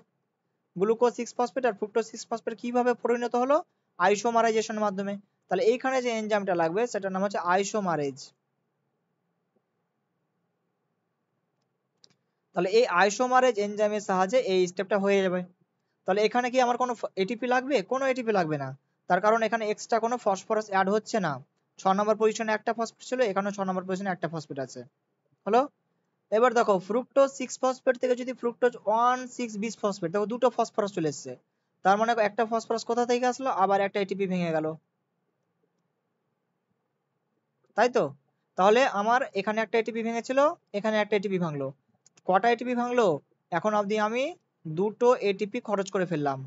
গ্লুকোজ 6 ফসফেট আর ফ্রুক্টোজ 6 ফসফেট কিভাবে পরিণত হলো, আইসোমারাইজেশনের মাধ্যমে। তাহলে এইখানে যে এনজাইমটা লাগবে সেটার নাম হচ্ছে আইসোমারেজ। তাহলে এই আইসোমারেজ এনজাইমের সাহায্যে এই স্টেপটা হয়ে যাবে। তাহলে এখানে কি আমার কোনো এটিপি লাগবে, কোনো এটিপি লাগবে না, তার কারণ এখানে এক্সট্রা কোনো ফসফরাস অ্যাড হচ্ছে না। 6 নম্বর পজিশনে একটা ফসফেট ছিল, এখানে 6 নম্বর পজিশনে একটা ফসফেট আছে। হলো, এবার দেখো ফ্রুক্টোজ 6 ফসফেট থেকে যদি ফ্রুক্টোজ 1,6 বিস ফসফেট, দেখো দুটো ফসফরাস চলে এসেছে, তার মানে একটা ফসফরাস কোথা থেকে আসলো, আবার একটা এটিপি ভেঙে গেল, তাই তো। তাহলে আমার এখানে একটা এটিপি ভেঙেছিল, এখানে একটা এটিপি ভাঙলো, কটা এটিপি ভাঙলো, এখন অবধি আমি দুটো এটিপি খরচ করে ফেললাম।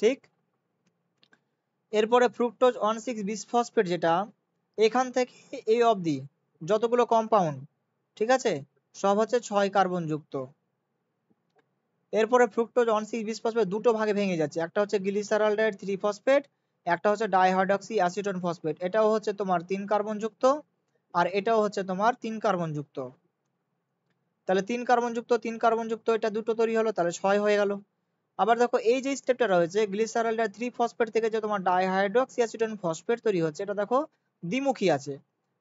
ঠিক, এরপরে ফ্রুক্টোজ 1,6 বিসফসফেট যেটা, এখান থেকে এই অবধি যতগুলো কম্পাউন্ড, ঠিক আছে, সব হচ্ছে 6 কার্বন যুক্ত। এরপরে ফ্রুক্টোজ 1,6 বিসফসফেট দুটো ভাগে ভেঙে যাচ্ছে, একটা হচ্ছে গ্লিসারালডাইড 3 ফসফেট, একটা হচ্ছে ডাইহাইড্রক্সি অ্যাসিটোন ফসফেট, এটাও হচ্ছে তোমার 3 কার্বন যুক্ত, আর এটাও হচ্ছে তোমার 3 কার্বন যুক্ত। তাহলে 3 কার্বন যুক্ত এটা দুটো তৈরি হলো, তাহলে 6 হয়ে গেল। আবার দেখো এই যে স্টেপটা রয়েছে গ্লিসারালডাইড 3 ফসফেট থেকে যে তোমার ডাইহাইড্রক্সি অ্যাসিটোন ফসফেট তৈরি হচ্ছে, এটা দেখো দ্বিমুখী আছে,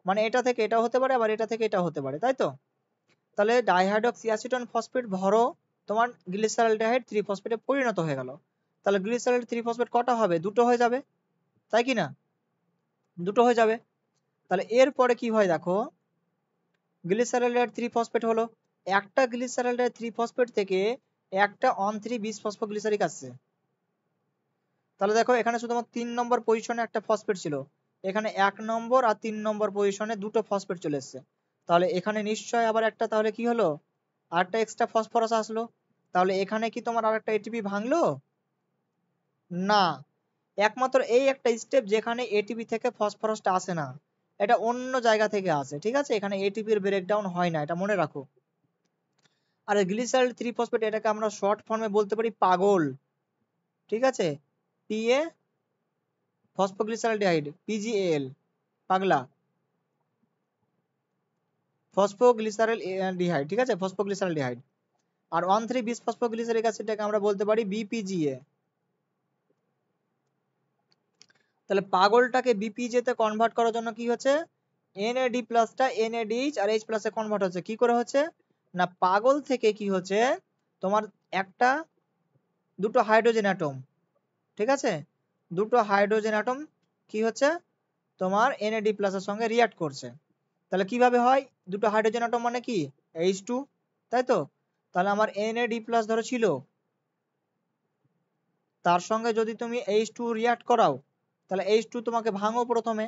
মানে এটা থেকে এটা হতে পারে, আবার এটা থেকে এটা হতে পারে, তাই তো। তাহলে ডাইহাইড্রক্সি অ্যাসিটোন ফসফেট ভরো তোমার গ্লিসারালডাইড 3 ফসফেটে পরিণত হয়ে গেল। তাহলে গ্লিসারাল 3 ফসফেট কটা হবে, দুটো হয়ে যাবে, তাই কি না, দুটো হয়ে যাবে। তাহলে এরপরে কি হয় দেখো, গ্লিসারালডাইড 3 ফসফেট হলো, একটা গ্লিসারালডাইড 3 ফসফেট থেকে একটা অন 3 বিস ফসফোগ্লিসারিক আসছে। তাহলে দেখো এখানে শুধুমাত্র 3 নম্বর পজিশনে একটা ফসফেট ছিল, এখানে 1 নম্বর আর 3 নম্বর পজিশনে দুটো ফসফেট চলে এসছে। তাহলে এখানে নিশ্চয় আবার একটা, তাহলে কি হলো, আরেকটা এক্সট্রা ফসফরাস আসলো। তাহলে এখানে কি তোমার আরেকটা এটিপি ভাঙলো, না, একমাত্র এই একটা স্টেপ যেখানে এটিপি থেকে ফসফরাসটা আসে না, এটা অন্য জায়গা থেকে আসে। ঠিক আছে, এখানে এটিপির ব্রেকডাউন হয় না, এটা মনে রাখো। আর গ্লিসারল 3 ফসফেট এটাকে আমরা শর্ট ফর্মে বলতে পারি পাগল। ঠিক আছে, পিএ ফসফোগ্লিসারলডিহাইড, পিজিএল, পাগলা, ফসফোগ্লিসারলডিহাইড। ঠিক আছে, ফসফোগ্লিসারলডিহাইড। আর 1,3 বিস ফসফোগ্লিসারিক অ্যাসিডটাকে আমরা বলতে পারি বিপিজিএ। তাহলে পাগলটাকে বিপিজে তে কনভার্ট করার জন্য কি হচ্ছে, এনএডি প্লাসটা এনএডিএইচ আর এইচ প্লাসে কনভার্ট হচ্ছে, কি করে হচ্ছে না, পাগল থেকে কি হচ্ছে তোমার একটা দুটো হাইড্রোজেন অ্যাটম, ঠিক আছে, দুটো হাইড্রোজেন অ্যাটম কি হচ্ছে তোমার এনএডি প্লাসের সঙ্গে রিঅ্যাক্ট করছে। তাহলে কিভাবে হয়, দুটো হাইড্রোজেন অ্যাটম মানে কি H2, তাই তো। তাহলে আমার এনএডি প্লাস ধরো ছিল, তার সঙ্গে যদি তুমি H2 রিঅ্যাক্ট করাও, তাহলে H2 তোমাকে ভাঙো প্রথমে,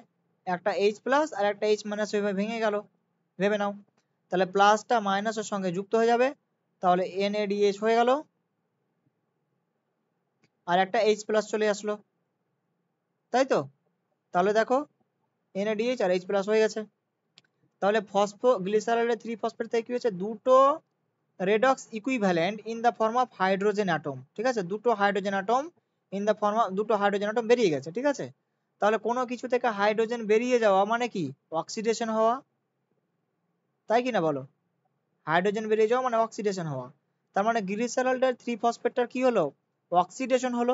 একটা H প্লাস আর একটা H মাইনাস ওইভাবে ভেঙে গেল, ভেবে নাও। তাহলে প্লাসটা মাইনাসের সঙ্গে যুক্ত হয়ে যাবে, তাহলে NADH হয়ে গেল, আর একটা H প্লাস চলে আসলো, তাই তো। তাহলে দেখো NADH আর H প্লাস হয়ে গেছে। তাহলে ফসফোগ্লিসারলের 3 ফসফেট থেকে কি হয়েছে, দুটো redox equivalent in the form of hydrogen atom. ঠিক আছে, দুটো hydrogen atom in the form of, দুটো হাইড্রোজেন অ্যাটম বেরিয়ে গেছে। ঠিক আছে, তাহলে কোনো কিছু থেকে হাইড্রোজেন বেরিয়ে যাওয়া মানে কি, অক্সিডেশন হওয়া, তাই কি না বলো, হাইড্রোজেন বেরিয়ে যাওয়া মানে অক্সিডেশন হওয়া। তার মানে গ্লিসারলের 3 ফসফেটটার কি হলো, অক্সিডেশন হলো।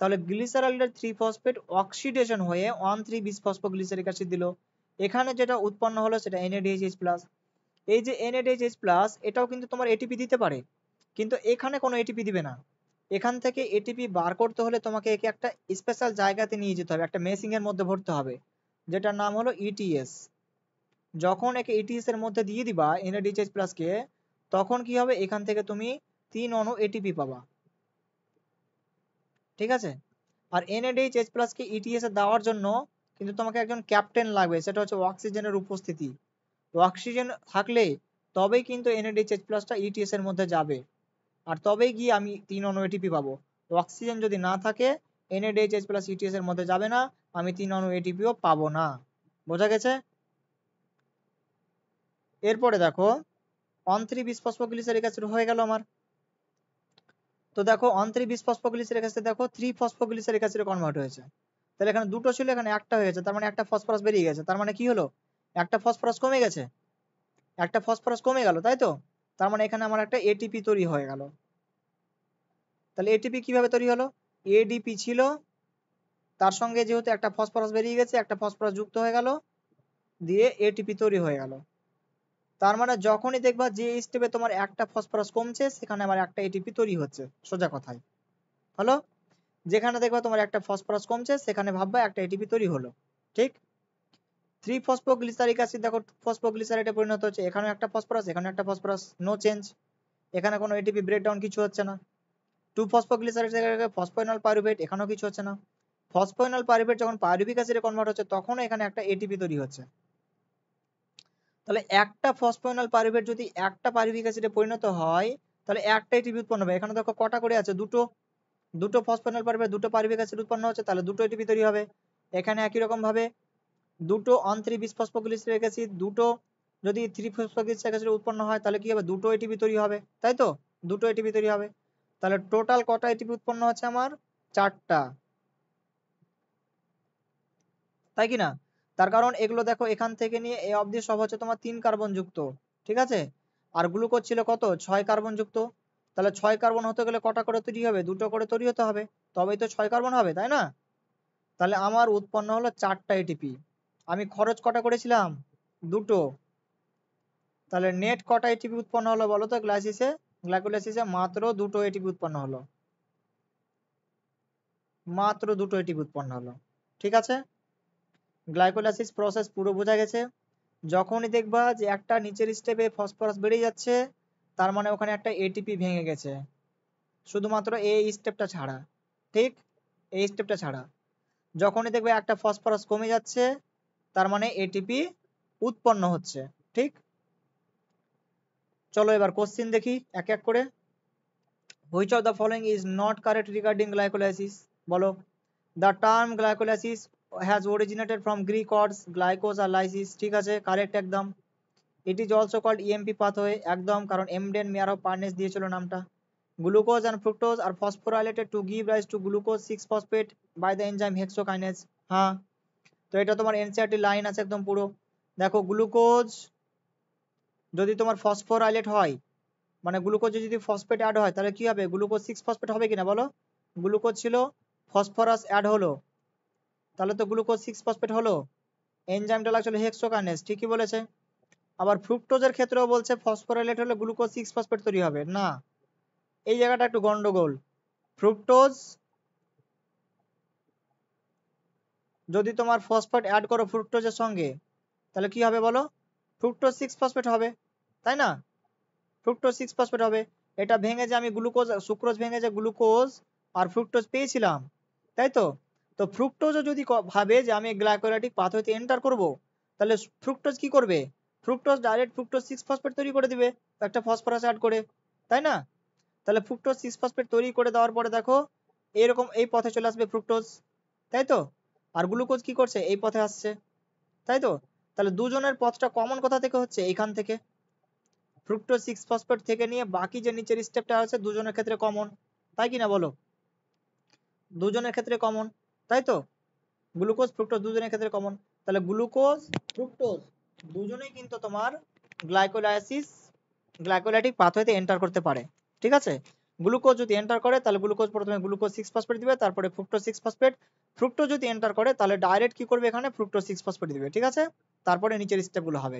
তাহলে গ্লিসারলের 3 ফসফেট অক্সিডেশন হয়ে 1,3-বিস ফসফোগ্লিসারিক অ্যাসিড দিল। এখানে যেটা উৎপন্ন হলো সেটা NADH প্লাস। এই যে NADH প্লাস এটাও কিন্তু তোমার এটিপি দিতে পারে, কিন্তু এখানে কোনো এটিপি দিবে না, এখান থেকে এটিপি বার করতে হলে তোমাকে একে একটা স্পেশাল জায়গাতে নিয়ে যেতে হবে, একটা মেশিং এর মধ্যে ভরতে হবে, যেটার নাম হলো ইটিএস। যখন একে ইটিএস এর মধ্যে দিয়ে দিবা NADH+ কে, তখন কি হবে, এখান থেকে তুমি 3 অণু এটিপি পাবা। ঠিক আছে? আর NADH+ কে ইটিএস এ দেওয়ার জন্য কিন্তু তোমাকে একজন ক্যাপ্টেন লাগবে, সেটা হচ্ছে অক্সিজেনের উপস্থিতি। অক্সিজেন থাকলে তবেই কিন্তু NADH+ টা ইটিএস এর মধ্যে যাবে, আর তবেই গিয়ে আমি 3 অণু এটিপি পাবো। অক্সিজেন যদি না থাকে NADH+ ইটিএস এর মধ্যে যাবে না, আমি 3 অণু এটিপিও পাবো না। বোঝা গেছে? এরপরে দেখো 1,3-বিসফসফোগ্লিসারিক অ্যাসিড হয়ে গেল আমার। তো দেখো 1,3-বিসফসফোগ্লিসারিক অ্যাসিড দেখো 3-ফসফোগ্লিসারিক অ্যাসিডে কনভার্ট হয়েছে। তাহলে এখানে দুটো ছিল, এখানে একটা হয়ে গেছে, তার মানে একটা ফসফরাস বেরিয়ে গেছে। তার মানে কি হলো, একটা ফসফরাস কমে গেছে, একটা ফসফরাস কমে গেল, তাই তো? তার মানে এখানে আমার একটা এটিপি তৈরি হয়ে গেল। তাহলে এটিপি কিভাবে তৈরি হলো, এডিপি ছিল, তার সঙ্গে যেহেতু একটা ফসফরাস বেরিয়ে গেছে, একটা ফসফরাস যুক্ত হয়ে গেল, দিয়ে এটিপি তৈরি হয়ে গেল। তার মানে যখনই দেখবা যে স্টেপে তোমার একটা ফসফরাস কমছে, সেখানে আবার একটা এটিপি তৈরি হচ্ছে, সোজা কথায়। হলো? যেখানে দেখবা তোমার একটা ফসফরাস কমছে, সেখানে ভাববা একটা এটিপি তৈরি হলো। ঠিক? 3-ফসফোগ্লিসারিক অ্যাসিড দেখো ফসফোগ্লিসারাইডে পরিণত হচ্ছে, এখানে একটা ফসফরাস, এখানে একটা ফসফরাস, নো চেঞ্জ, এখানে কোনো এটিপি ব্রেকডাউন কিছু হচ্ছে না। 2-ফসফোগ্লিসারাইড থেকে ফসফোইনল পাইরুভেট, এখানেও কিছু হচ্ছে না। ফসফোইনল পাইরুভেট যখন পাইরুভিক অ্যাসিডে কনভার্ট হচ্ছে, তখন এখানে একটা এটিপি তৈরি হচ্ছে। তাহলে একটা ফসফোইনল পাইরুভেট যদি একটা পাইরুভিক অ্যাসিডে পরিণত হয়, তাহলে একটা এটিপি উৎপন্ন হবে। এখানে দেখো কটা করে আছে, দুটো, দুটো ফসফোইনল পাইরুভেট, দুটো পাইরুভিক অ্যাসিড উৎপন্ন হচ্ছে, তাহলে দুটো এটিপি তৈরি হবে। এখানে একই রকম ভাবে দুটো 1,3-বিসফসফোগ্লিসারিক অ্যাসিড, দুটো যদি 3-ফসফোগ্লিসারিক অ্যাসিড উৎপন্ন হয়, তাহলে কি হবে, দুটো এটিপি তৈরি হবে, তাই তো? দুটো এটিপি তৈরি হবে। তাহলে টোটাল কটা এটিপি উৎপন্ন হচ্ছে আমার, 4টা, তাই কি না? তার কারণ এগুলো দেখো এখান থেকে নিয়ে এ অবধি সব হচ্ছে তোমার 3 কার্বন যুক্ত, ঠিক আছে? আর গ্লুকোজ ছিল কত, 6 কার্বন যুক্ত। তাহলে 6 কার্বন হতে গেলে কটা করে তৈরি হবে, দুটো করে তৈরি হতে হবে, তবেই তো 6 কার্বন হবে, তাই না? তাহলে আমার উৎপন্ন হলো 4টা এটিপি। আমি খরচ কটা করেছিলাম, দুটো। তাহলে নেট কটা এটিপি উৎপন্ন হলো বলো তো, গ্লাইকোলাইসিসে মাত্র দুটো এটিপি উৎপন্ন হলো, মাত্র দুটো এটিপি উৎপন্ন হলো। ঠিক আছে? গ্লাইকোলাইসিস প্রসেস পুরো বোঝা গেছে। যখনই দেখবা যে একটা নিচের স্টেপে ফসফরাস বেড়ে যাচ্ছে, তার মানে ওখানে একটা এটিপি ভেঙে গেছে, শুধুমাত্র এই স্টেপটা ছাড়া। ঠিক? এই স্টেপটা ছাড়া যখনই দেখবে একটা ফসফরাস কমে যাচ্ছে, তার মানে এটিপি উৎপন্ন হচ্ছে। ঠিক? চলো এবার কোশ্চিন দেখি এক এক করে। Which of the following is not correct regarding glycolysis? বলো। The term glycolysis has originated from Greek words glycose আর লাইসিস। ঠিক আছে, কারেক্ট একদম। It is also called EMP pathway, একদম, কারণ এমডেন মেয়ার অফ পার্নেস দিয়েছিল নামটা। Glucose and fructose are phosphorylated to give rise to glucose six phosphate by the enzyme hexokinase. হ্যাঁ, তো এটা তোমার এনসিইআরটি লাইন আছে একদম পুরো। দেখো গ্লুকোজ যদি তোমার ফসফোরাইলেট হয়, মানে গ্লুকোজে যদি ফসফেট অ্যাড হয়, তাহলে কি হবে, গ্লুকোজ 6-ফসফেট হবে কিনা বলো? গ্লুকোজ ছিল, ফসফরাস অ্যাড হলো, তাহলে তো গ্লুকোজ 6-ফসফেট হলো। এনজাইমটা লাগছিল হেক্সোকাইনেজ, ঠিকই বলেছে। আবার ফ্রুক্টোজের ক্ষেত্রেও বলছে ফসফোরাইলেট হলে গ্লুকোজ 6-ফসফেট তৈরি হবে না, এই জায়গাটা একটু গন্ডগোল। ফ্রুক্টোজ যদি তোমার ফসফেট অ্যাড করো ফ্রুক্টোজের সঙ্গে, তাহলে কি হবে বলো, ফ্রুক্টোজ 6-ফসফেট হবে, তাই না? ফ্রুক্টোজ 6-ফসফেট হবে। এটা ভেঙে যে আমি গ্লুকোজ, সুক্রোজ ভেঙে যে গ্লুকোজ আর ফ্রুক্টোজ পেয়েছিলাম, তাই তো? তো ফ্রুক্টোজও যদি ভাবে যে আমি গ্লাইকোলাইটিক পাথওয়েতে এন্টার করব, তাহলে ফ্রুক্টোজ কি করবে, ফ্রুক্টোজ ডাইরেক্ট ফ্রুক্টোজ 6-ফসফেট তৈরি করে দিবে একটা ফসফরাস অ্যাড করে, তাই না? তাহলে ফ্রুক্টোজ 6-ফসফেট তৈরি করে দেওয়ার পরে দেখো এরকম এই পথে চলে আসবে ফ্রুক্টোজ, তাই তো? আর গ্লুকোজ কি করছে, এই পথে আসছে, তাই তো? তাহলে দুজনের পথটা কমন কোথা থেকে হচ্ছে, এইখান থেকে। ফ্রুক্টোজ 6-ফসফেট থেকে নিয়ে বাকি যে নিচের স্টেপটা আছে দুজনের ক্ষেত্রে কমন, তাই কি না বলো? দুজনের ক্ষেত্রে কমন, তাই তো? গ্লুকোজ ফ্রুক্টোজ দুজনের ক্ষেত্রে কমন। তাহলে গ্লুকোজ ফ্রুক্টোজ দুজনেই কিন্তু তোমার গ্লাইকোলাইটিক পাথওয়েতে এন্টার করতে পারে। ঠিক আছে? গ্লুকোজ যদি এন্টার করে, তাহলে গ্লুকোজ প্রথমে গ্লুকোজ 6-ফসফেট দিবে, তারপরে ফ্রুক্টোজ 6-ফসফেট। ফ্রুক্টোজ যদি এন্টার করে, তাহলে ডাইরেক্ট কি করবে, এখানে ফ্রুক্টোজ 6-ফসফেট দিবে। ঠিক আছে? তারপরে নিচের স্টেপগুলো হবে।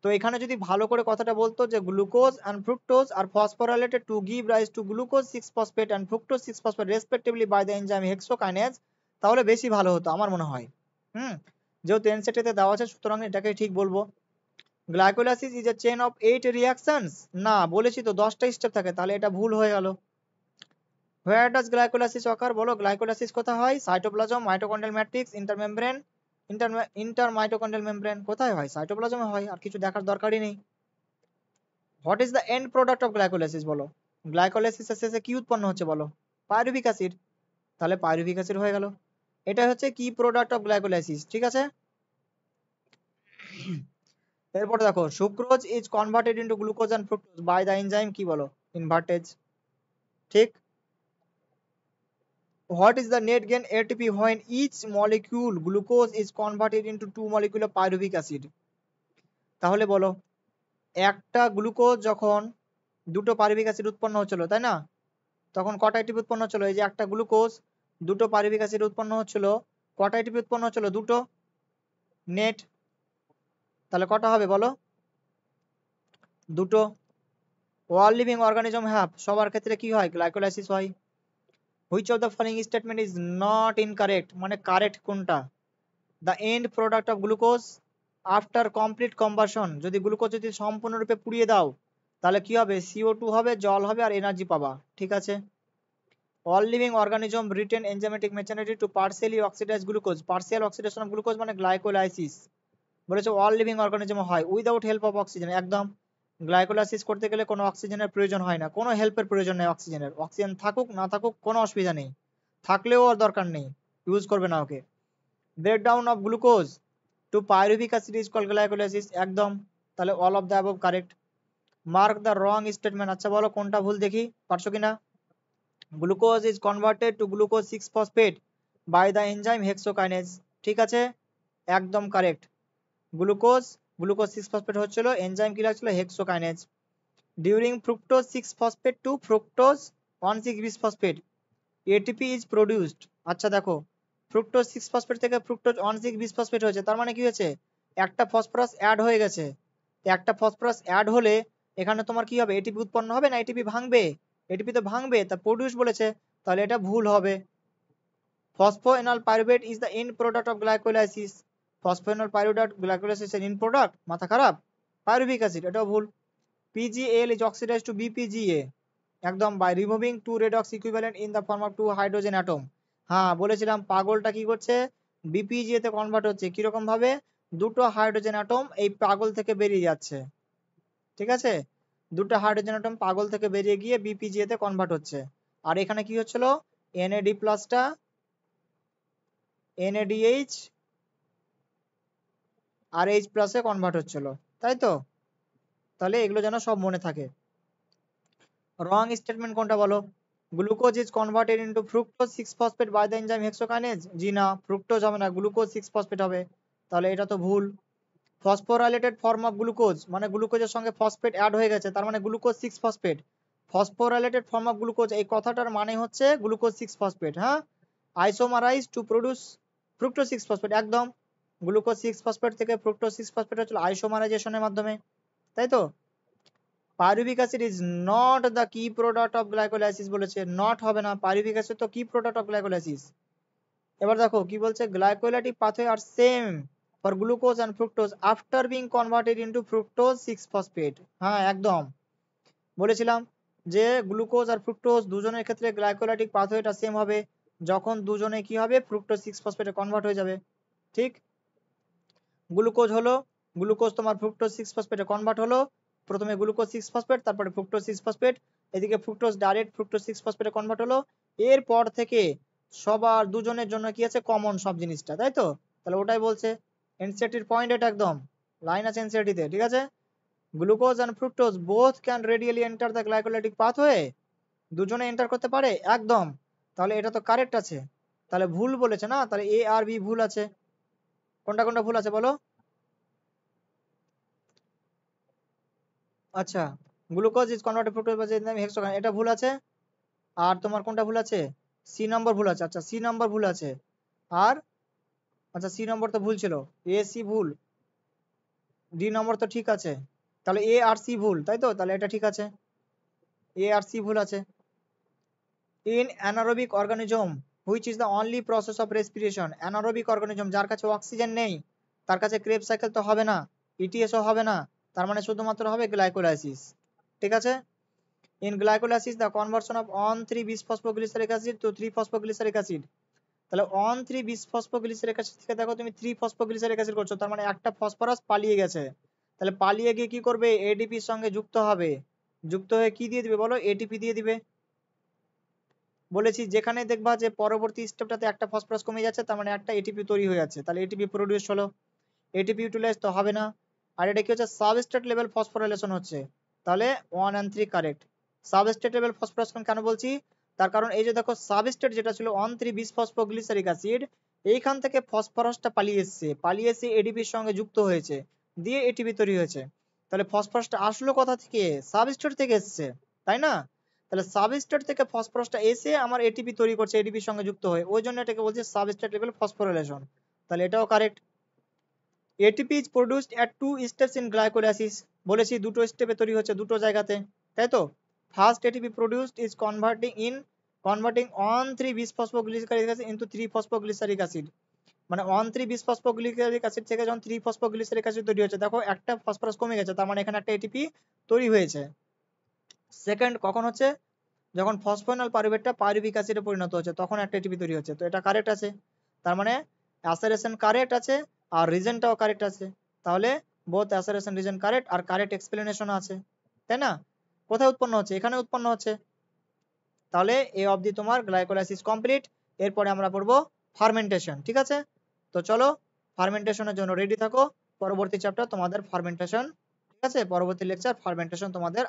তো এখানে যদি ভালো করে কথাটা বলতো যে glucose and fructose are phosphorylated to give rise to glucose six phosphate and fructose six phosphate respectively by the enzyme hexokinase, তাহলে বেশি ভালো হতো আমার মনে হয়। যেহেতু এনসিটিতে দেওয়া আছে সুতরাং এটাকে ঠিক বলবো। Glycolysis is a chain of 8 reactions, না বলেছি তো 10টা স্টেপ থাকে, তাহলে এটা ভুল হয়ে গেল। হোয়ার ডাজ গ্লাইকোলাইসিস অকার, বলো গ্লাইকোলাইসিস কোথায় হয়? সাইটোপ্লাজম, মাইটোকন্ড্রিয়াল ম্যাট্রিক্স, ইন্টারমেমব্রেন, ইন্টারমাইটোকন্ড্রিয়াল মেমব্রেন, কোথায় হয়? সাইটোপ্লাজমে হয়, আর কিছু দেখার দরকারই নেই। What is the end product of glycolysis, বলো গ্লাইকোলাইসিসের শেষে কি উৎপন্ন হচ্ছে বলো? পাইরুভিক অ্যাসিড, তাহলে পাইরুভিক অ্যাসিড হয়ে গেল। এটা হচ্ছে কি প্রোডাক্ট অফ গ্লাইকোলাইসিস, ঠিক আছে। এরপর দেখো sucrose is converted into glucose and fructose by the enzyme কি, বলো ইনভার্টেজ, ঠিক। What is the net gain ATP when each molecule glucose is converted into 2 molecule of pyruvic acid? তাহলে বলো একটা গ্লুকোজ যখন দুটো পাইরুভিক অ্যাসিড উৎপন্ন হচ্ছিল, তাই না, তখন কটা এটিপি উৎপন্ন হচ্ছিল? এই যে একটা গ্লুকোজ দুটো পাইরুভিক অ্যাসিড উৎপন্ন হচ্ছিল, কটা এটিপি উৎপন্ন হচ্ছিল? দুটো নেট, তাহলে কটা হবে বলো? দুটো। অল লিভিং অর্গানিজম হ্যাভ, সবার ক্ষেত্রে কি হয়? গ্লাইকোলাইসিস হয়। Which of the following statement is not incorrect, মানে কারেক্ট কোনটা? The end product of glucose after complete combustion, যদি গ্লুকোজ যদি সম্পূর্ণরূপে পুড়িয়ে দাও তাহলে কি হবে? CO2 হবে, জল হবে, আর এনার্জি পাবা, ঠিক আছে। All living organism retain enzymatic machinery to partially oxidize glucose, partial oxidation of glucose মানে গ্লাইকোলাইসিস, বলেছে অল লিভিং অর্গানিজম হয় উইদাউট হেল্প অফ অক্সিজেন, একদম। গ্লাইকোলাইসিস করতে গেলে কোনো অক্সিজেনের প্রয়োজন হয় না, কোনো হেল্পের প্রয়োজন নেই অক্সিজেনের, অক্সিজেন থাকুক না থাকুক কোনো অসুবিধা নেই, থাকলেও আর দরকার নেই, ইউজ করবে না okay. Breakdown of glucose to pyruvic acid is called glycolysis, একদম, তাহলে all of the above correct. Mark the wrong statement, আচ্ছা বলো কোনটা ভুল দেখি, পারছো কিনা। Glucose is converted to glucose six phosphate by the enzyme hexokinase, ঠিক আছে, একদম কারেক্ট। গ্লুকোজ গ্লুকোজ 6-ফসফেট হচ্ছিল, এনজাইম কি লাগছিল? Hexokinase. During fructose six phosphate to fructose one six bisphosphate ATP is produced, আচ্ছা দেখো ফ্রুক্টোজ 6-ফসফেট থেকে ফ্রুক্টোজ 1,6-বিসফসফেট হয়েছে, তার মানে কি হয়েছে? একটা ফসফরাস অ্যাড হয়ে গেছে, একটা ফসফরাস অ্যাড হলে এখানে তোমার কি হবে? এটিপি উৎপন্ন হবে না এটিপি ভাঙবে? এটিপি তো ভাঙবে, তা প্রডিউস বলেছে, তাহলে এটা ভুল হবে। Phosphoenol pyruvate is the end product of glycolysis, phosphoenol pyruvate glycolysis এর এন্ড প্রোডাক্ট, মাথা খারাপ, পাইরুভিক অ্যাসিড, এটাও ভুল। PgAl is oxidized to BPGA, একদম by removing 2 redox equivalent in the form of 2 hydrogen atom. হ্যাঁ বলেছিলাম পাগলটা কি করছে? বিপিজিএ তে কনভার্ট হচ্ছে, কিরকম ভাবে? দুটো হাইড্রোজেন অ্যাটম এই পাগল থেকে বেরিয়ে যাচ্ছে, ঠিক আছে, দুটো হাইড্রোজেন অ্যাটম পাগল থেকে বেরিয়ে গিয়ে বিপিজিএ তে কনভার্ট হচ্ছে, আর এখানে কি হচ্ছিল? NAD প্লাসটা NADH আর H প্লাসে কনভার্ট হচ্ছিল, তাই তো, তাহলে এগুলো যেন সব মনে থাকে। রং স্টেটমেন্ট কোনটা বলো? Glucose is converted into fructose six phosphate by the enzyme hexokinase, জি না, ফ্রুক্টোজ হবে না, গ্লুকোজ 6-ফসফেট হবে, তাহলে এটা তো ভুল। ফসফোরাইলেটেড ফর্ম অফ গ্লুকোজ মানে গ্লুকোজের সঙ্গে ফসফেট অ্যাড হয়ে গেছে, তার মানে glucose 6-ফসফেট। Phosphorylated form of glucose এই কথাটার মানে হচ্ছে গ্লুকোজ 6-ফসফেট, হ্যাঁ। আইসোমারাইজ টু প্রোডিউস ফ্রুক্টোজ 6-ফসফেট, একদম, গ্লুকোজ 6-ফসফেট থেকে ফ্রুক্টোজ 6-ফসফেট হচ্ছিল আইসোমারাইজেশনের মাধ্যমে, তাই তো। Pyruvic acid is not the কি প্রোডাক্ট অফ গ্লাইকোলাইসিস, বলেছে নট হবে না, পাইরুভিক অ্যাসিড তো কি প্রোডাক্ট অফ গ্লাইকোলাইসিস। এবার দেখো কি বলছে, glycolytic pathway are same for glucose and fructose after being converted into fructose six phosphate, হ্যাঁ একদম, বলেছিলাম যে গ্লুকোজ আর ফ্রুক্টোজ দুজনের ক্ষেত্রে গ্লাইকোলাইটিক পাথওয়েটা সেম হবে যখন দুজনে কি হবে? ফ্রুক্টোজ 6-ফসফেটে কনভার্ট হয়ে যাবে, ঠিক। গ্লুকোজ হলো, গ্লুকোজ তোমার ফ্রুক্টোজ 6-ফসফেটে কনভার্ট হলো, প্রথমে গ্লুকোজ 6-ফসফেট তারপরে ফ্রুক্টোজ 6-ফসফেট, এদিকে ফ্রুক্টোজ ডাইরেক্ট ফ্রুক্টোজ 6-ফসফেটে কনভার্ট হলো, এরপর থেকে সবার দুজনের জন্য কি আছে? কমন সব জিনিসটা, তাই তো, তাহলে ওটাই বলছে এনসিইআরটির পয়েন্ট, এটা একদম লাইন আছে এনসিইআরটিতে, ঠিক আছে। Glucose and fructose both can readily enter the glycolytic pathway, দুজনে এন্টার করতে পারে, একদম, তাহলে এটা তো কারেক্ট আছে, তাহলে ভুল বলেছে না, তাহলে এ আর বি ভুল আছে, কোনটা কোনটা ভুল আছে বলো? আচ্ছা, glucose is converted fructose by enzyme hexokinase, এটা ভুল আছে, আর তোমার কোনটা ভুল আছে? সি নম্বর ভুল আছে, আচ্ছা সি নম্বর ভুল আছে, আর আচ্ছা সি নম্বর তো ভুল ছিল, এ সি ভুল, ডি নম্বর তো ঠিক আছে, তাহলে এ আর সি ভুল, তাই তো? তাহলে এটা ঠিক আছে, এ আর সি ভুল আছে। In anaerobic organism which is the only process of respiration, anaerobic organism যার কাছে অক্সিজেন নেই, তার কাছে ক্রেব সাইকেল তো হবে না, ইটিএসও হবে না, তার মানে শুধুমাত্র হবে গ্লাইকোলাইসিস। ঠিক আছে। In glycolysis the conversion of one three bisphosphoglyceric acid to three phosphoglyceric acid, তাহলে 1,3-বিসফসফোগ্লিসারিক অ্যাসিড থেকে দেখো তুমি 3-ফসফোগ্লিসারিক অ্যাসিড করছো, তার মানে একটা ফসফরাস পালিয়ে গেছে, তাহলে পালিয়ে গিয়ে কি করবে, এডিপির সঙ্গে যুক্ত হবে, যুক্ত হয়ে কি দিয়ে দিবে বলো, এটিপি দিয়ে দিবে। বলেছি যেখানে দেখবা যে পরবর্তী স্টেপটাতে একটা ফসফরাস কমে যাচ্ছে, তার মানে একটা এটিপি তৈরি হয়ে যাচ্ছে, তাহলে এটিপি প্রোডিউস হলো, এটিপি ইউটিলাইজ তো হবে না। আর এটা কি হচ্ছে, সাবস্ট্রেট লেভেল ফসফোরাইলেশন হচ্ছে, তাহলে 1 and 3 correct. Substrate level phosphorylation কেন বলছি, তার কারণ এই যে দেখো সাবস্ট্রেট যেটা ছিল 1,3-বিসফসফোগ্লিসারিক অ্যাসিড, এইখান থেকে ফসফরাসটা পালিয়ে এসছে, পালিয়ে এসে এডিপির সঙ্গে যুক্ত হয়েছে, দিয়ে এটিপি তৈরি হয়েছে, তাহলে ফসফরাসটা আসলো কোথা থেকে, সাবস্ট্রেট থেকে এসছে, তাই না? তাহলে সাবস্ট্রেট থেকে ফসফরাসটা এসে আমার এটিপি তৈরি করছে এডিপির সঙ্গে যুক্ত হয়ে, ওই জন্য এটাকে বলছে সাবস্ট্রেট লেভেল ফসফোরাইলেশন, তাহলে এটাও correct. ATP is produced at 2 steps in glycolysis, বলেছি দুটো স্টেপে তৈরি হচ্ছে দুটো জায়গাতে, তাই তো? First ATP produced is converting one three bisphosphoglyceric acid into three phosphoglyceric acid, মানে 1,3-বিসফসফোগ্লিসারিক অ্যাসিড থেকে যখন 3-ফসফোগ্লিসারিক অ্যাসিড তৈরি হচ্ছে, দেখো একটা ফসফরাস কমে গেছে, তার মানে এখানে একটা এটিপি তৈরি হয়েছে। সেকেন্ড কখন হচ্ছে, যখন ফসফোনাল পাইরুভেটটা পাইরুভিক অ্যাসিডে পরিণত হচ্ছে, তখন একটা এটিপি তৈরি হচ্ছে, তো এটা কারেক্ট আছে, তার মানে অ্যাসারেশন কারেক্ট আছে আর রিজনটাও কারেক্ট আছে, তাহলে বোথ অ্যাসারেশন রিজন কারেক্ট আর কারেক্ট এক্সপ্লেনেশন আছে, তাই না? কোথায় উৎপন্ন হচ্ছে, এখানে উৎপন্ন হচ্ছে, তাহলে এ অবধি তোমার গ্লাইকোলাইসিস কমপ্লিট। এরপরে আমরা পড়বো ফার্মেন্টেশন, ঠিক আছে? তো চলো ফার্মেন্টেশনের জন্য রেডি থাকো, পরবর্তী চ্যাপ্টার তোমাদের ফার্মেন্টেশন, ঠিক আছে? পরবর্তী লেকচার ফার্মেন্টেশন তোমাদের